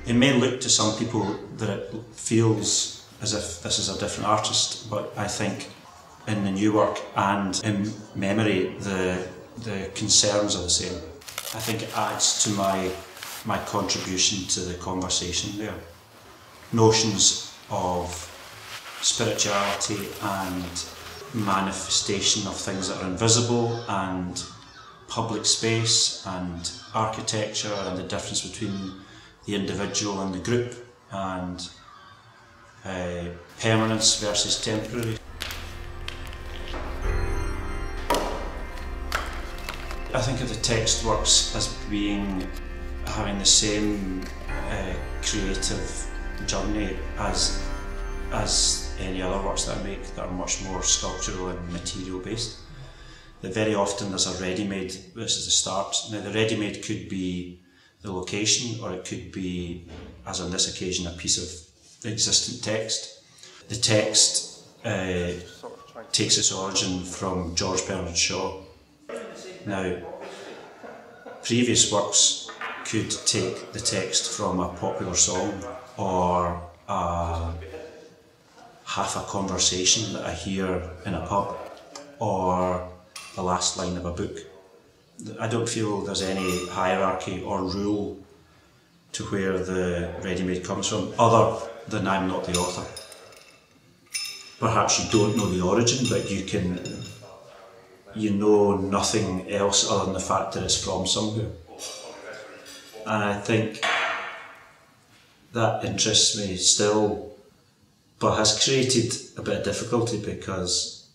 It may look to some people that it feels as if this is a different artist, but I think in the new work and in memory the concerns are the same. I think it adds to my contribution to the conversation there. Notions of spirituality and manifestation of things that are invisible, and public space and architecture, and the difference between the individual and the group, and permanence versus temporary. I think of the text works as having the same creative journey as any other works that I make that are much more sculptural and material based. That very often there's a ready-made, this is the start. Now the ready-made could be the location, or it could be, as on this occasion, a piece of existent text. The text takes its origin from George Bernard Shaw. Now, previous works could take the text from a popular song, or half a conversation that I hear in a pub, or the last line of a book. I don't feel there's any hierarchy or rule to where the ready-made comes from, other than I'm not the author. Perhaps you don't know the origin, but you know nothing else other than the fact that it's from somewhere. And I think that interests me still, but has created a bit of difficulty because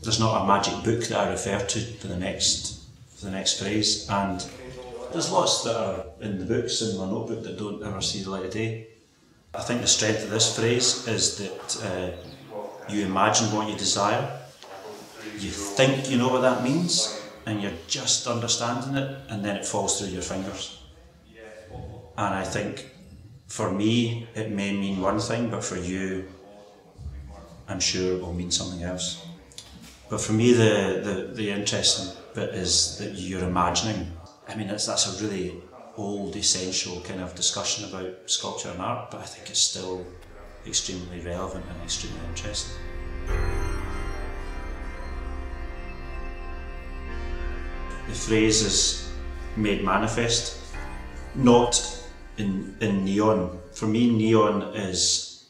there's not a magic book that I refer to for the next phrase, and there's lots that are in the books in my notebook that don't ever see the light of day. I think the strength of this phrase is that you imagine what you desire, you think you know what that means, and you're just understanding it, and then it falls through your fingers. And I think for me it may mean one thing, but for you I'm sure it will mean something else. But for me the interesting bit is that you're imagining. I mean that's a really old, essential kind of discussion about sculpture and art, but I think it's still extremely relevant and extremely interesting. The phrase is made manifest, not in neon. For me, neon is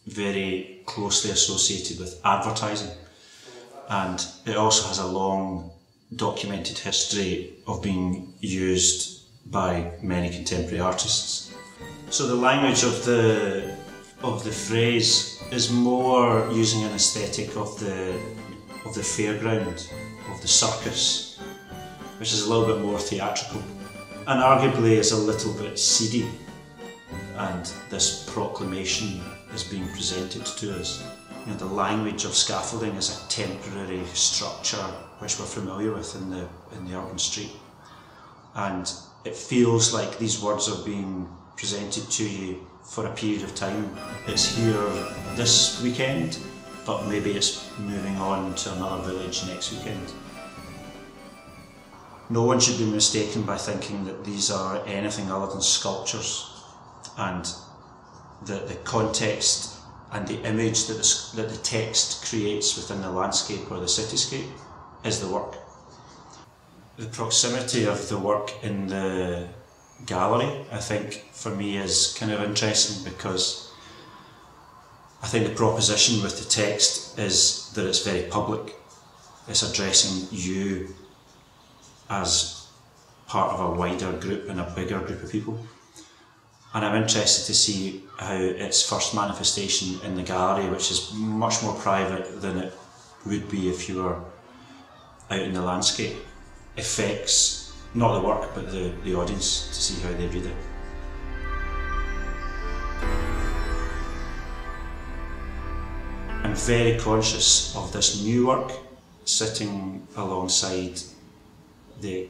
very closely associated with advertising, and it also has a long documented history of being used by many contemporary artists. So the language of the phrase is more using an aesthetic of the fairground, of the circus, which is a little bit more theatrical, and arguably is a little bit seedy. And this proclamation is being presented to us. You know, the language of scaffolding is a temporary structure which we're familiar with in the urban street, and it feels like these words are being presented to you for a period of time. It's here this weekend, but maybe it's moving on to another village next weekend. No one should be mistaken by thinking that these are anything other than sculptures, and the context and the image that the text creates within the landscape or the cityscape is the work. The proximity of the work in the gallery, I think, for me is kind of interesting, because I think the proposition with the text is that it's very public. It's addressing you as part of a wider group and a bigger group of people. And I'm interested to see how its first manifestation in the gallery, which is much more private than it would be if you were out in the landscape, affects not the work but the audience, to see how they read it. I'm very conscious of this new work sitting alongside the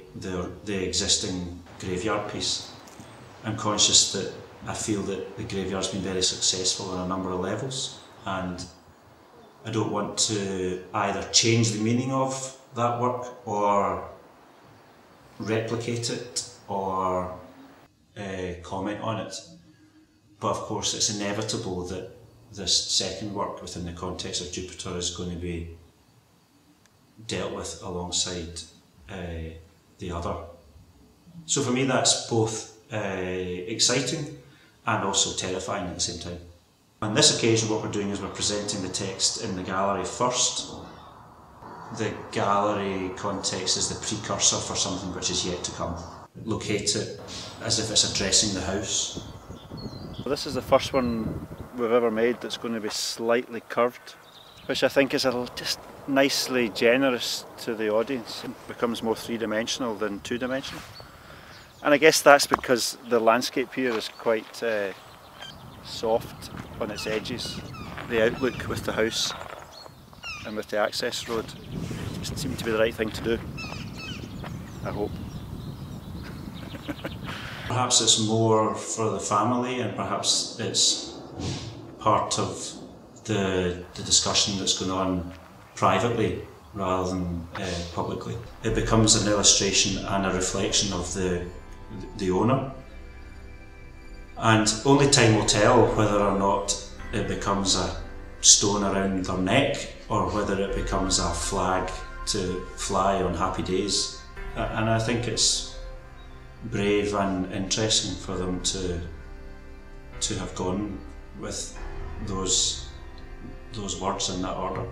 existing graveyard piece. I'm conscious that I feel that the graveyard's been very successful on a number of levels, and I don't want to either change the meaning of that work or replicate it or comment on it. But of course it's inevitable that this second work within the context of Jupiter is going to be dealt with alongside the other. So for me that's both exciting and also terrifying at the same time. On this occasion what we're doing is we're presenting the text in the gallery first. The gallery context is the precursor for something which is yet to come. Locate it as if it's addressing the house. Well, this is the first one we've ever made that's going to be slightly curved, which I think is just nicely generous to the audience. It becomes more three-dimensional than two-dimensional. And I guess that's because the landscape here is quite soft on its edges. The outlook with the house and with the access road just seemed to be the right thing to do, I hope. Perhaps it's more for the family, and perhaps it's part of the discussion that's going on privately rather than publicly. It becomes an illustration and a reflection of the owner, and only time will tell whether or not it becomes a stone around their neck or whether it becomes a flag to fly on happy days. And I think it's brave and interesting for them to have gone with those words in that order.